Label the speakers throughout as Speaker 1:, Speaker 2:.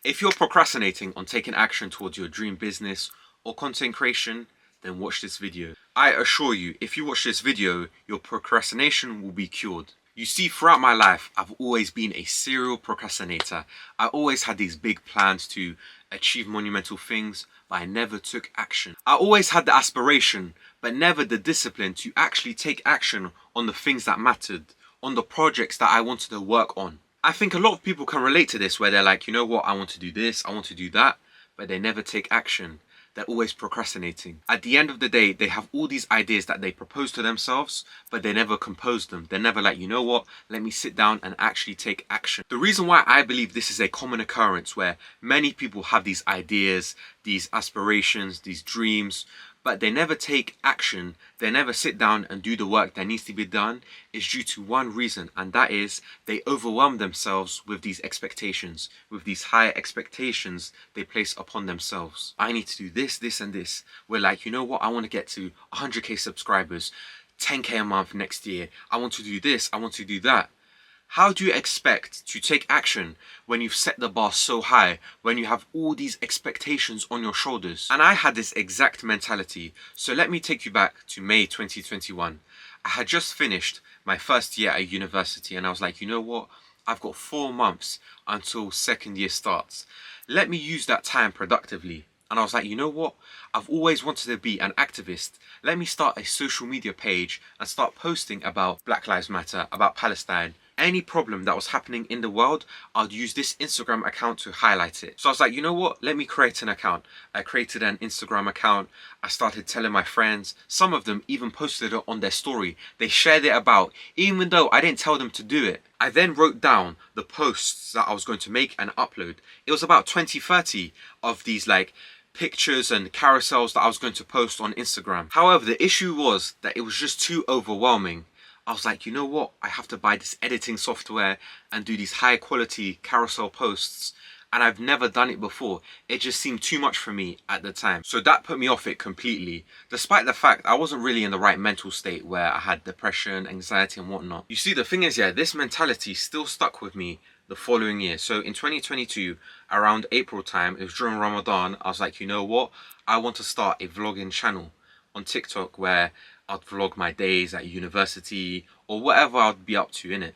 Speaker 1: If you're procrastinating on taking action towards your dream business or content creation, then watch this video. I assure you, if you watch this video, your procrastination will be cured. You see, throughout my life, I've always been a serial procrastinator. I always had these big plans to achieve monumental things, but I never took action. I always had the aspiration, but never the discipline to actually take action on the things that mattered, on the projects that I wanted to work on. I think a lot of people can relate to this, where they're like, you know what, I want to do this, I want to do that, but they never take action. They're always procrastinating. At the end of the day, they have all these ideas that they propose to themselves, but they never compose them. They're never like, you know what, let me sit down and actually take action. The reason why I believe this is a common occurrence, where many people have these ideas, these aspirations, these dreams, but they never take action, they never sit down and do the work that needs to be done, is due to one reason, and that is they overwhelm themselves with these expectations, with these high expectations they place upon themselves. I need to do this, this and this. We're like, you know what, I want to get to 100k subscribers, 10k a month next year. I want to do this, I want to do that. How do you expect to take action when you've set the bar so high, when you have all these expectations on your shoulders? And I had this exact mentality. So let me take you back to May 2021. I had just finished my first year at university, and I was like, you know what? I've got 4 months until second year starts. Let me use that time productively. And I was like, you know what? I've always wanted to be an activist. Let me start a social media page and start posting about Black Lives Matter, about Palestine. Any problem that was happening in the world, I'd use this Instagram account to highlight it. So I was like, you know what? Let me create an account. I created an Instagram account. I started telling my friends. Some of them even posted it on their story. They shared it about, even though I didn't tell them to do it. I then wrote down the posts that I was going to make and upload. It was about 20-30 of these like pictures and carousels that I was going to post on Instagram. However, the issue was that it was just too overwhelming. I was like, you know what? I have to buy this editing software and do these high quality carousel posts. And I've never done it before. It just seemed too much for me at the time. So that put me off it completely. Despite the fact I wasn't really in the right mental state, where I had depression, anxiety and whatnot. You see, the thing is, yeah, this mentality still stuck with me the following year. So in 2022, around April time, it was during Ramadan, I was like, you know what? I want to start a vlogging channel on TikTok where I'd vlog my days at university or whatever I'd be up to in it.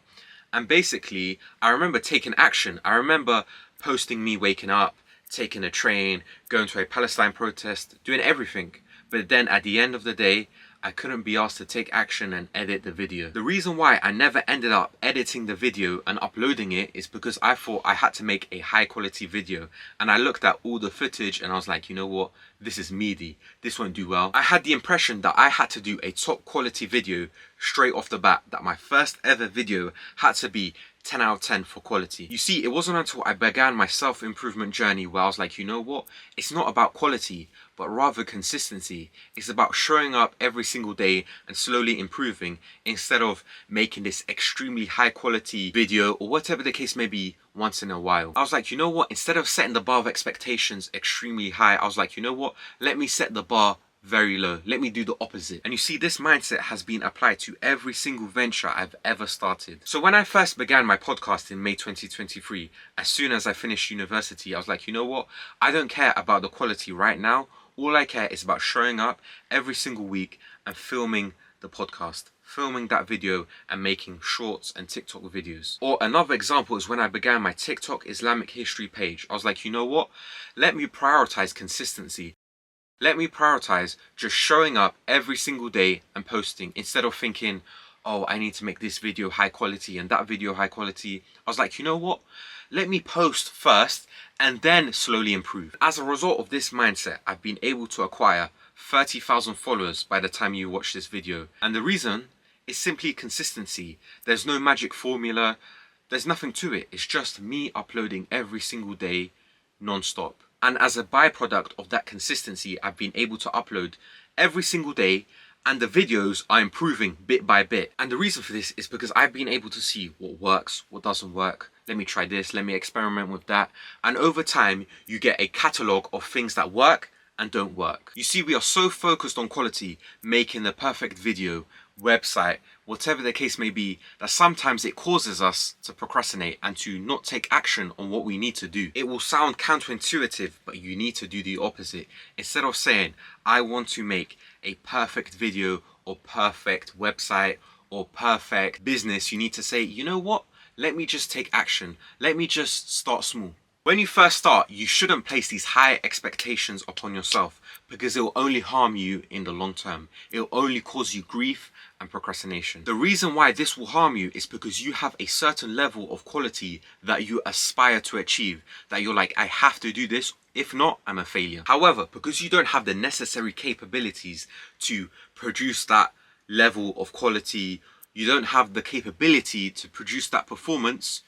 Speaker 1: And basically, I remember taking action. I remember posting me waking up, taking a train, going to a Palestine protest, doing everything. But then at the end of the day, I couldn't be asked to take action and edit the video. The reason why I never ended up editing the video and uploading it is because I thought I had to make a high quality video. And I looked at all the footage and I was like, you know what? This is meaty. This won't do well. I had the impression that I had to do a top quality video straight off the bat, that my first ever video had to be 10 out of 10 for quality. You see, it wasn't until I began my self-improvement journey where I was like, you know what? It's not about quality, but rather consistency. It's about showing up every single day and slowly improving, instead of making this extremely high quality video or whatever the case may be once in a while. I was like, you know what? Instead of setting the bar of expectations extremely high, I was like, you know what? Let me set the bar very low. Let me do the opposite. And you see, this mindset has been applied to every single venture I've ever started. So when I first began my podcast in May 2023, as soon as I finished university, I was like, you know what? I don't care about the quality right now. All I care is about showing up every single week and filming the podcast, filming that video and making shorts and TikTok videos. Or another example is when I began my TikTok Islamic history page. I was like, you know what? Let me prioritize consistency. Let me prioritize just showing up every single day and posting, instead of thinking, oh, I need to make this video high quality and that video high quality. I was like, you know what? Let me post first and then slowly improve. As a result of this mindset, I've been able to acquire 30,000 followers by the time you watch this video. And the reason is simply consistency. There's no magic formula. There's nothing to it. It's just me uploading every single day, non-stop. And as a byproduct of that consistency, I've been able to upload every single day, and the videos are improving bit by bit. And the reason for this is because I've been able to see what works, what doesn't work. Let me try this, let me experiment with that. And over time, you get a catalogue of things that work and don't work. You see, we are so focused on quality, making the perfect video, website, whatever the case may be, that sometimes it causes us to procrastinate and to not take action on what we need to do. It will sound counterintuitive, but you need to do the opposite. Instead of saying, I want to make a perfect video or perfect website or perfect business, you need to say, you know what? Let me just take action. Let me just start small. When you first start, you shouldn't place these high expectations upon yourself because it will only harm you in the long term. It will only cause you grief and procrastination. The reason why this will harm you is because you have a certain level of quality that you aspire to achieve, that you're like, I have to do this. If not, I'm a failure. However, because you don't have the necessary capabilities to produce that level of quality, you don't have the capability to produce that performance,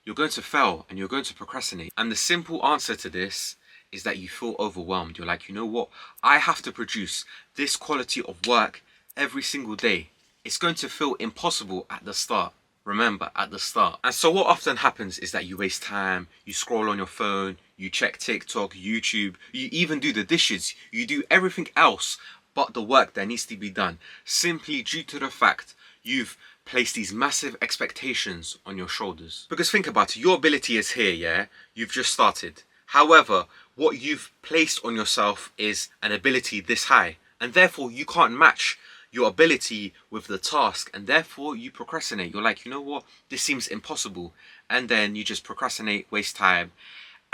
Speaker 1: you're going to fail and you're going to procrastinate. And the simple answer to this is that you feel overwhelmed. You're like, you know what? I have to produce this quality of work every single day. It's going to feel impossible at the start. Remember, at the start. And so what often happens is that you waste time, you scroll on your phone, you check TikTok, YouTube, you even do the dishes, you do everything else but the work that needs to be done, simply due to the fact you've placed these massive expectations on your shoulders. Because think about it, your ability is here, yeah? You've just started. However, what you've placed on yourself is an ability this high, and therefore you can't match your ability with the task, and therefore you procrastinate. You're like, you know what? This seems impossible. And then you just procrastinate, waste time,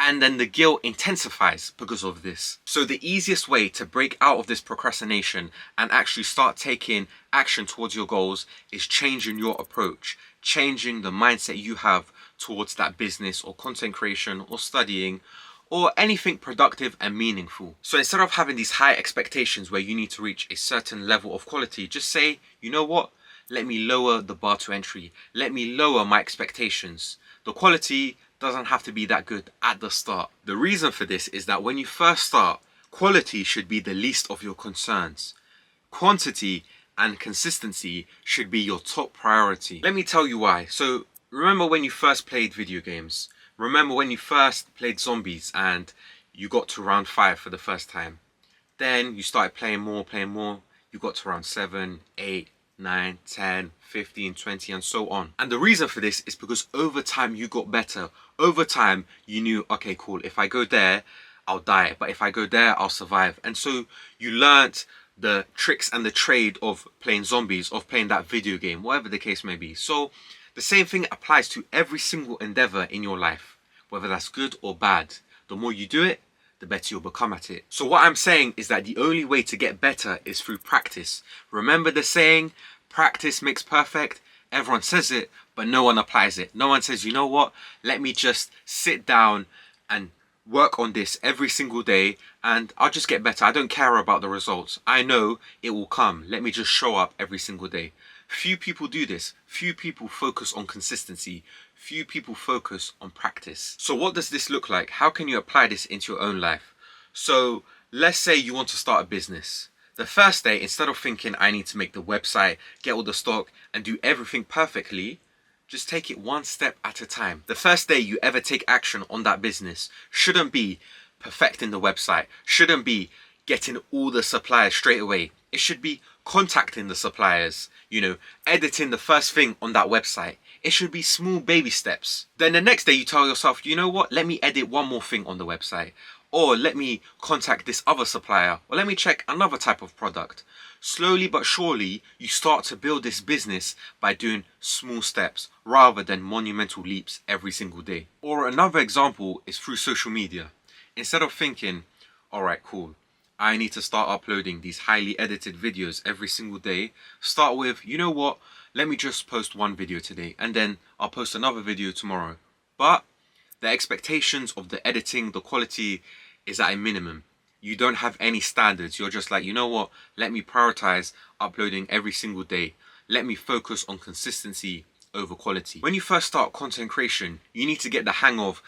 Speaker 1: and then the guilt intensifies because of this. So the easiest way to break out of this procrastination and actually start taking action towards your goals is changing your approach, changing the mindset you have towards that business or content creation or studying or anything productive and meaningful. So instead of having these high expectations where you need to reach a certain level of quality, just say, you know what? Let me lower the bar to entry. Let me lower my expectations. The quality doesn't have to be that good at the start. The reason for this is that when you first start, quality should be the least of your concerns. Quantity and consistency should be your top priority. Let me tell you why. So remember when you first played video games? Remember when you first played zombies and you got to round 5 for the first time? Then you started playing more, you got to round 7, 8, 9, 10, 15, 20 and so on. And the reason for this is because over time you got better. Over time you knew, okay, cool, if I go there, I'll die. But if I go there, I'll survive. And so you learnt the tricks and the trade of playing zombies, of playing that video game, whatever the case may be. So the same thing applies to every single endeavor in your life, whether that's good or bad. The more you do it, the better you'll become at it. So what I'm saying is that the only way to get better is through practice. Remember the saying, practice makes perfect? Everyone says it, but no one applies it. No one says, you know what? Let me just sit down and work on this every single day and I'll just get better. I don't care about the results. I know it will come. Let me just show up every single day. Few people do this. Few people focus on consistency. Few people focus on practice. So what does this look like? How can you apply this into your own life? So let's say you want to start a business. The first day, instead of thinking I need to make the website, get all the stock and do everything perfectly, just take it one step at a time. The first day you ever take action on that business shouldn't be perfecting the website, shouldn't be getting all the suppliers straight away. It should be contacting the suppliers, editing the first thing on that website. It should be small baby steps. Then the next day you tell yourself, you know what, let me edit one more thing on the website. Or let me contact this other supplier. Or let me check another type of product. Slowly but surely, you start to build this business by doing small steps rather than monumental leaps every single day. Or another example is through social media. Instead of thinking, all right, cool, I need to start uploading these highly edited videos every single day. Start with, you know what, let me just post one video today and then I'll post another video tomorrow. But the expectations of the editing, the quality is at a minimum. You don't have any standards. You're just like, you know what, let me prioritize uploading every single day. Let me focus on consistency over quality. When you first start content creation, you need to get the hang of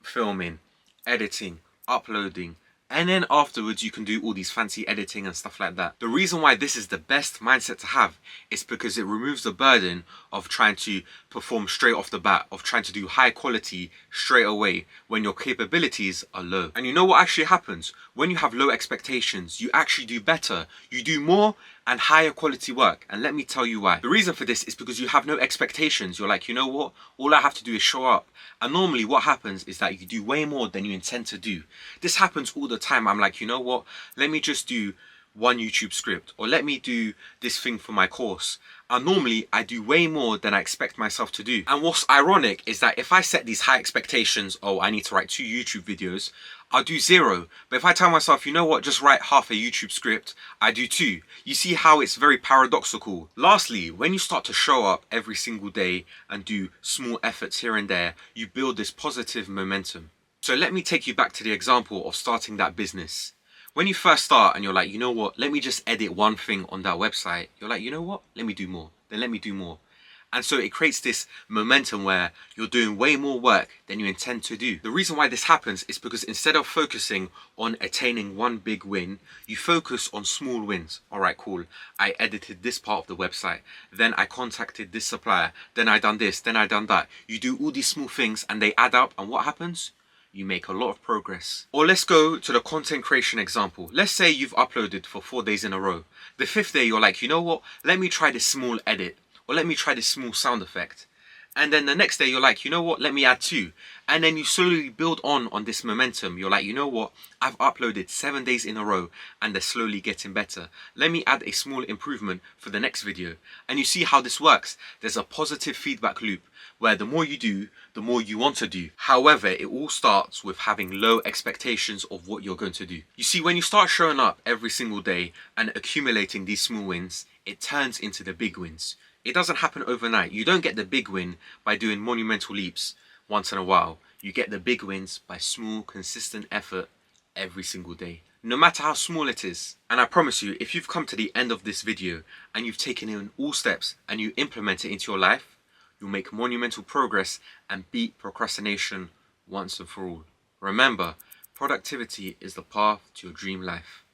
Speaker 1: filming, editing, uploading, and then afterwards you can do all these fancy editing and stuff like that. The reason why this is the best mindset to have is because it removes the burden of trying to perform straight off the bat, of trying to do high quality straight away when your capabilities are low. And you know what actually happens? When you have low expectations, you actually do better. You do more and higher quality work. And let me tell you why. The reason for this is because you have no expectations. You're like, you know what? All I have to do is show up. And normally what happens is that you do way more than you intend to do. This happens all the time. I'm like, you know what? Let me just do one YouTube script, or let me do this thing for my course. And normally I do way more than I expect myself to do. And what's ironic is that if I set these high expectations, oh, I need to write 2 YouTube videos, I'll do 0. But if I tell myself, you know what, just write half a YouTube script, I do 2. You see how it's very paradoxical. Lastly, when you start to show up every single day and do small efforts here and there, you build this positive momentum. So let me take you back to the example of starting that business. When you first start and you're like, you know what, let me just edit one thing on that website. You're like, you know what, let me do more. Then let me do more. And so it creates this momentum where you're doing way more work than you intend to do. The reason why this happens is because instead of focusing on attaining one big win, you focus on small wins. All right, cool. I edited this part of the website. Then I contacted this supplier. Then I done this. Then I done that. You do all these small things and they add up. And what happens? You make a lot of progress. Or let's go to the content creation example. Let's say you've uploaded for 4 days in a row. The 5th day, you're like, you know what? Let me try this small edit. Or let me try this small sound effect. And then the next day, you're like, you know what? Let me add 2. And then you slowly build on this momentum. You're like, you know what? I've uploaded 7 days in a row and they're slowly getting better. Let me add a small improvement for the next video. And you see how this works. There's a positive feedback loop where the more you do, the more you want to do. However, it all starts with having low expectations of what you're going to do. You see, when you start showing up every single day and accumulating these small wins, it turns into the big wins. It doesn't happen overnight. You don't get the big win by doing monumental leaps once in a while. You get the big wins by small, consistent effort every single day, no matter how small it is. And I promise you, if you've come to the end of this video and you've taken in all steps and you implement it into your life, you'll make monumental progress and beat procrastination once and for all. Remember, productivity is the path to your dream life.